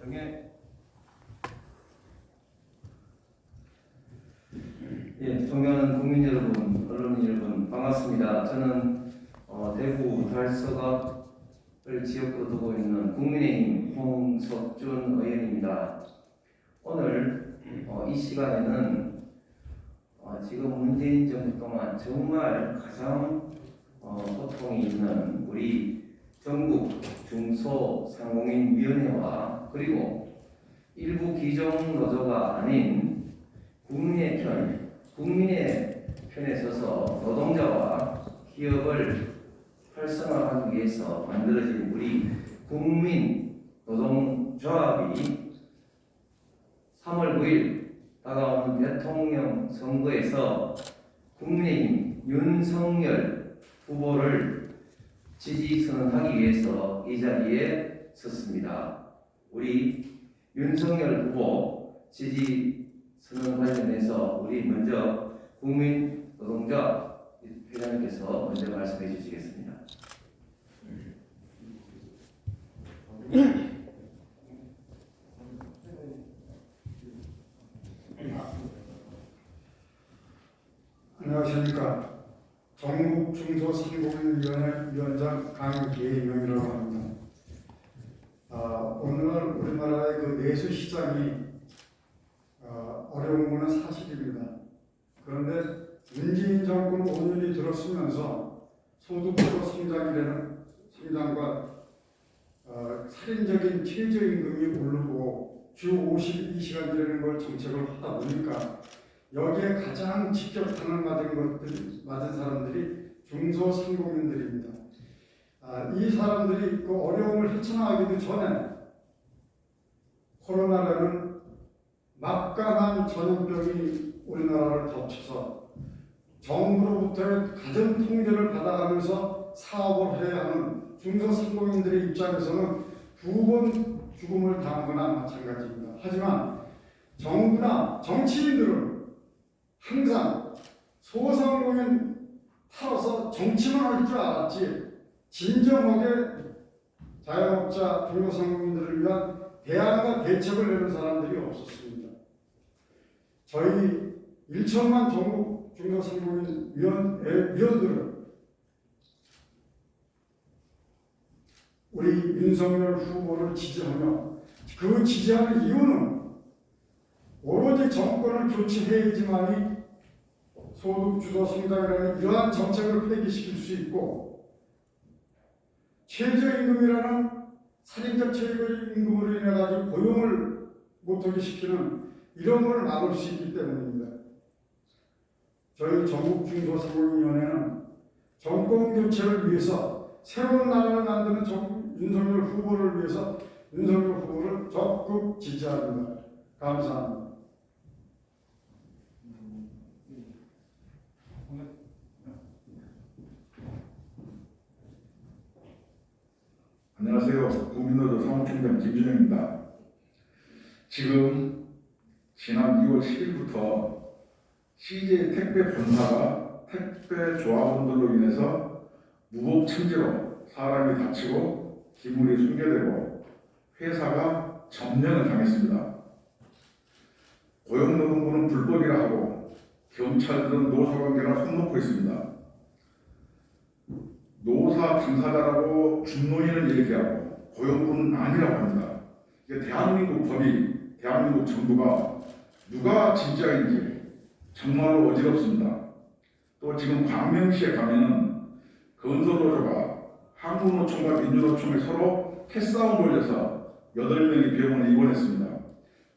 정해. 예, 존경하는 국민 여러분, 언론인 여러분, 반갑습니다. 저는 대구 달서갑을 지역구로 두고 있는 국민의힘 홍석준 의원입니다. 오늘 이 시간에는 지금 문재인 정부 동안 정말 가장 소통이 있는 우리 전국 중소상공인위원회와 그리고 일부 기존 노조가 아닌 국민의 편에 서서 노동자와 기업을 활성화하기 위해서 만들어진 우리 국민 노동조합이 3월 9일 다가오는 대통령 선거에서 국민의힘 윤석열 후보를 지지 선언하기 위해서 이 자리에 섰습니다. 우리 윤석열 후보 지지 선언 관련해서 우리 먼저 국민 노동자 회장님께서 먼저 말씀해 주시겠습니다. 안녕하십니까. 전국 중소상공인위원회 위원장 강계명이라고 합니다. 오늘날 우리나라의 그 내수 시장이 어려운 것은 사실입니다. 그런데 문재인 정권 5년이 들었으면서 소득주도 성장과 살인적인 최저임금이 오르고 주 52시간 일하는 걸 정책을 하다 보니까 여기에 가장 직접 맞은 사람들이 중소상공인들입니다. 이 사람들이 그 어려움을 헤쳐나가기도 전에 코로나라는 막강한 전염병이 우리나라를 덮쳐서 정부로부터 가전 통제를 받아가면서 사업을 해야 하는 중소상공인들의 입장에서는 두 번 죽음을 당한 거나 마찬가지입니다. 하지만 정부나 정치인들은 항상 소상공인 팔아서 정치만 할 줄 알았지 진정하게 자영업자 중소상공인들을 위한 대안과 대책을 내는 사람들이 없었습니다. 저희 1천만 전국 중소상공인 위원들은 우리 윤석열 후보를 지지하며 그 지지하는 이유는 오로지 정권을 교체해야지만이 소득주도 성장이라는 이러한 정책을 폐기시킬 수 있고 최저임금이라는 살인적 최저임금으로 인해 가지고 고용을 못하게 시키는 이런 걸 막을 수 있기 때문입니다. 저희 전국 중소상공인위원회는 정권 교체를 위해서 새로운 나라를 만드는 윤석열 후보를 위해서 윤석열 후보를 적극 지지합니다. 감사합니다. 안녕하세요. 국민노조 사무총장 김준영입니다. 지금 지난 2월 10일부터 CJ 택배 본사가 택배 조합원들로 인해서 무법천지로 사람이 다치고 기물이 숨겨되고 회사가 점령을 당했습니다. 고용노동부는 불법이라 하고 경찰들은 노사관계를 손놓고 있습니다. 노사 당사자라고 준노인은 얘기하고 고용부는 아니라고 합니다. 이게 대한민국 법이, 대한민국 정부가 누가 진짜인지 정말로 어지럽습니다. 또 지금 광명시에 가면은 건설노조가 한국노총과 민주노총에 서로 패싸움 벌려서 8명이 병원에 입원했습니다.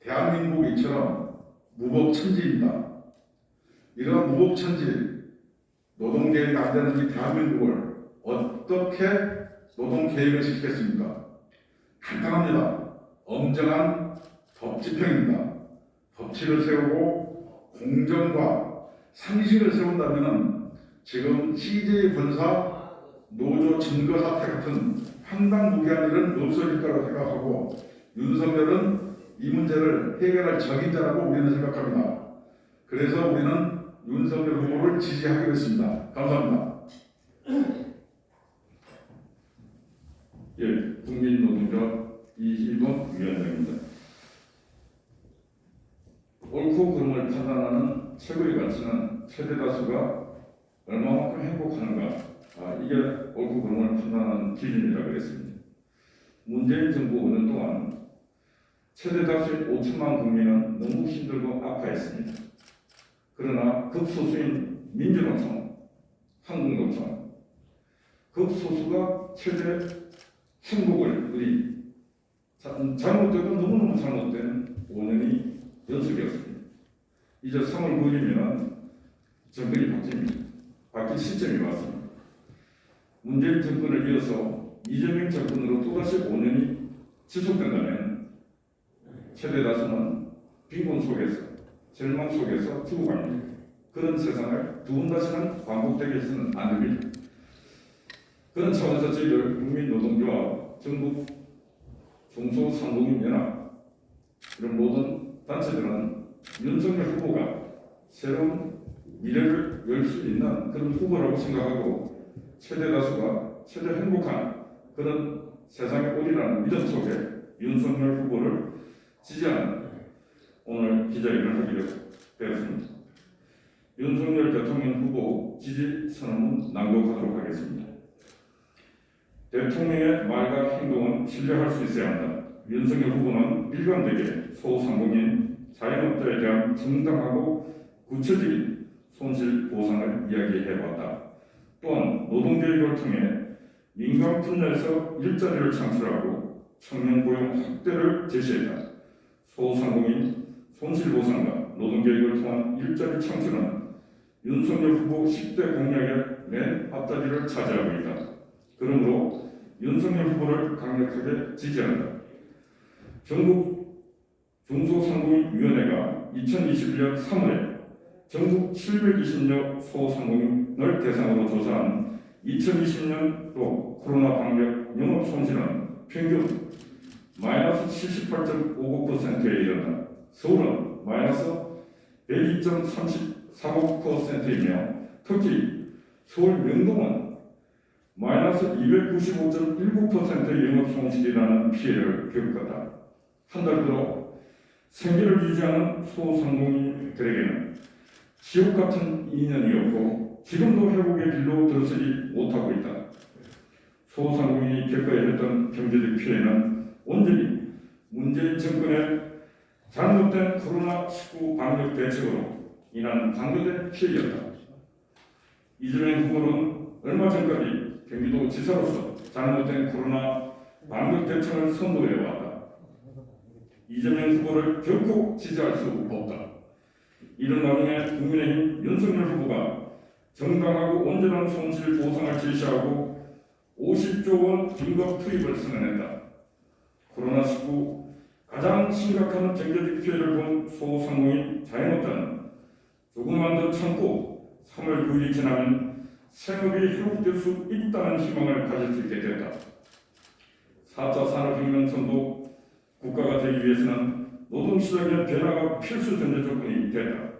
대한민국 이처럼 무법천지입니다. 이런 무법천지, 노동계획이 안 되는 이 대한민국을 어떻게 노동계획을 시키겠습니까? 간단합니다. 엄정한 법 집행입니다. 법칙을 세우고 공정과 상식을 세운다면 지금 CJ 본사 노조 증거 사태 같은 황당무계한 일은 없어질 거라고 생각하고 윤석열은 이 문제를 해결할 적임자라고 우리는 생각합니다. 그래서 우리는 윤석열 후보를 지지하기로 했습니다. 감사합니다. 예, 국민노동자 이희돈 위원장입니다. 옳고 그름을 판단하는 최고의 가치는 최대 다수가 얼마만큼 행복하는가, 이게 옳고 그름을 판단하는 기준이라고 그랬습니다. 문재인 정부 5년 동안 최대 다수의 5천만 국민은 너무 힘들고 아파했습니다. 그러나 극소수인 민주노총, 한국노총, 극소수가 최대 행복을 누리 잘못되고 너무너무 잘못된 5년이 연속이었습니다. 이제 3월 9일이면 정권이 바뀝니다. 바뀔 시점이 왔습니다. 문재인 정권을 이어서 이재명 정권으로 또다시 5년이 지속된다면 최대 다수는 빈곤 속에서, 절망 속에서 죽어갑니다. 그런 세상을 두 번 다시는 반복되게 해서는 안 됩니다. 그런 차원에서 저희들 국민노동조합, 전국 중소상공인연합 이런 모든 단체들은 윤석열 후보가 새로운 미래를 열 수 있는 그런 후보라고 생각하고 최대 다수가 최대 행복한 그런 세상에 오리라는 믿음 속에 윤석열 후보를 지지하는 오늘 기자회견을 하기로 되었습니다. 윤석열 대통령 후보 지지 선언문 낭독하도록 하겠습니다. 대통령의 말과 행동은 신뢰할 수 있어야 한다. 윤석열 후보는 일관되게 소상공인, 자영업자에 대한 정당하고 구체적인 손실 보상을 이야기해왔다. 또한 노동개혁을 통해 민간 분야에서 일자리를 창출하고 청년 고용 확대를 제시했다. 소상공인 손실보상과 노동개혁을 통한 일자리 창출은 윤석열 후보 10대 공약의 맨 앞자리를 차지하고 있다. 그러므로 윤석열 후보를 강력하게 지지한다. 전국 중소상공인위원회가 2021년 3월에 전국 720여 소상공인을 대상으로 조사한 2020년도 코로나 방역 영업 손실은 평균 마이너스 78.59%에 이른다. 서울은 마이너스 102.34%이며 특히 서울 명동은 마이너스 295.19%의 영업 손실이라는 피해를 겪었다. 한 달 들어 생계를 유지하는 소상공인들에게는 지옥 같은 2년이었고 지금도 회복의 길로 들어서지 못하고 있다. 소상공인이 겪어야 했던 경제적 피해는 온전히 문재인 정권의 잘못된 코로나19 방역 대책으로 인한 강조된 피해였다. 이재명 후보는 얼마 전까지 경기도 지사로서 잘못된 코로나 방역 대책을 선도해왔다. 이재명 후보를 결코 지지할 수 없다. 이런 와중에 국민의힘 윤석열 후보가 정당하고 온전한 손실 보상을 제시하고 50조 원 긴급 투입을 선언했다. 코로나19 가장 심각한 경제적 피해를 본 소상공인 자영업자는 조금만 더 참고 3월 9일이 지나면 생업이 회복될 수 있다는 희망을 가질 수 있게 됐다. 4차 산업혁명선도 국가가 되기 위해서는 노동시장의 변화가 필수 전제 조건이 됐다.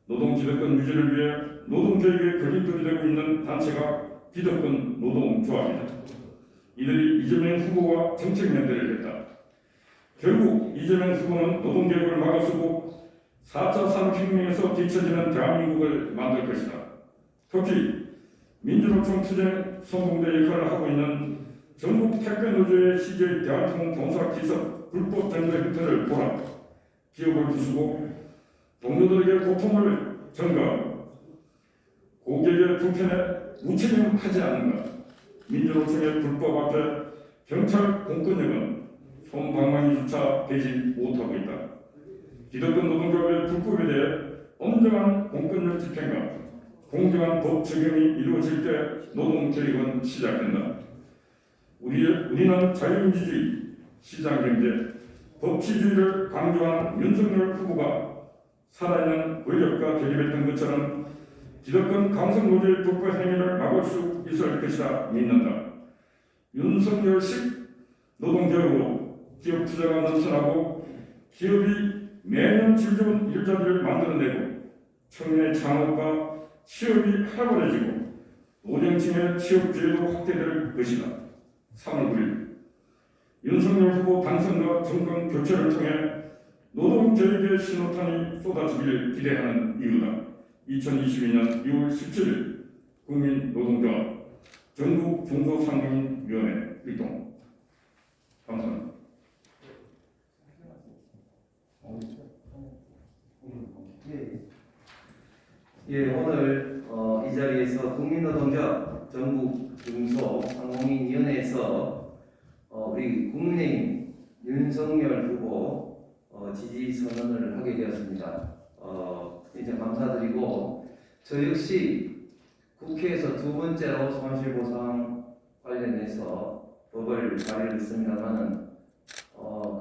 노동지도권 유지를 위해 노동개혁의 걸림돌이 되고 있는 단체가 기득권 노동조합이다. 이들이 이재명 후보와 정책연대를 했다. 결국 이재명 후보는 노동개혁을 막아서고 4차 산업혁명에서 뒤처지는 대한민국을 만들 것이다. 특히 민주노총 투쟁 선봉대 역할을 하고 있는 전국 택배노조의 CJ 대한통운 본사 기습 불법 전도 형태를 보라. 기업을 부수고 동료들에게 고통을 전가하고 고객의 불편에 무책임하지 않는가. 민주노총의 불법 앞에 경찰 공권력은 손방망이조차 되지 못하고 있다. 기득권 노동조합의 불법에 대해 엄정한 공권력 집행과 공정한 법 적용이 이루어질 때 노동개혁은 시작된다. 우리는 자유민주주의, 시장경제, 법치주의를 강조하는 윤석열 후보가 살아있는 권력과 대립했던 것처럼 기득권 강성노조의 불법 행위를 막을 수 있을 것이라 믿는다. 윤석열식 노동개혁으로 기업 투자가 넘쳐나고 기업이 매년 질 좋은 일자리를 만들어내고 청년의 창업과 취업이 활발해지고 노령층의 취업 기회도 확대될 것이다. 3월 9일 윤석열 윤석열 후보 당선과 정권 교체를 통해 노동개혁의 신호탄이 쏟아지길 기대하는 이유다. 2022년 2월 17일 국민노동조합 전국 중소상공인위원회 일동. 감사합니다. 오늘 이 자리에서 국민노동조합 전국 중소상공인위원회에서 우리 국민의힘 윤석열 후보 지지 선언을 하게 되었습니다. 이제 감사드리고 저 역시 국회에서 두 번째로 손실보상 관련해서 법을 발의를 했습니다만은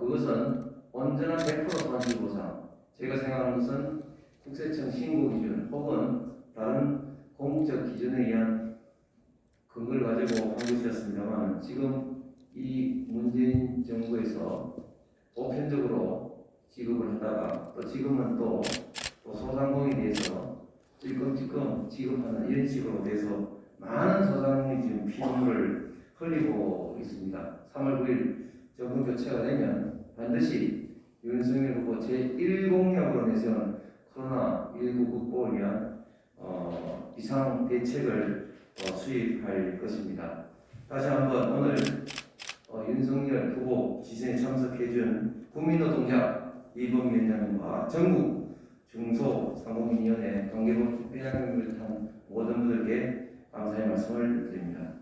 그것은 온전한 100% 손실보상. 제가 생각하는 것은 국세청 신고 기준 혹은 다른 공적 기준에 의한 근거를 가지고 한 것이었습니다만 지금 이 문재인 정부에서 보편적으로 지급을 하다가 또 지금은 또 소상공인에 대해서 찔끔찔끔 지급하는 이런 식으로 돼서 많은 소상공인이 지금 피눈물을 흘리고 있습니다. 3월 9일 정권 교체가 되면 반드시 윤석열 후보 제1공약으로 내세운 코로나19 극복을 위한 비상 대책을 수립할 것입니다. 다시 한번 오늘 윤석열 후보 지선에 참석해준 국민노동자 이범위원장님과 전국 중소상공인위원회 관계부 회장님을 비롯한 모든 분들께 감사의 말씀을 드립니다.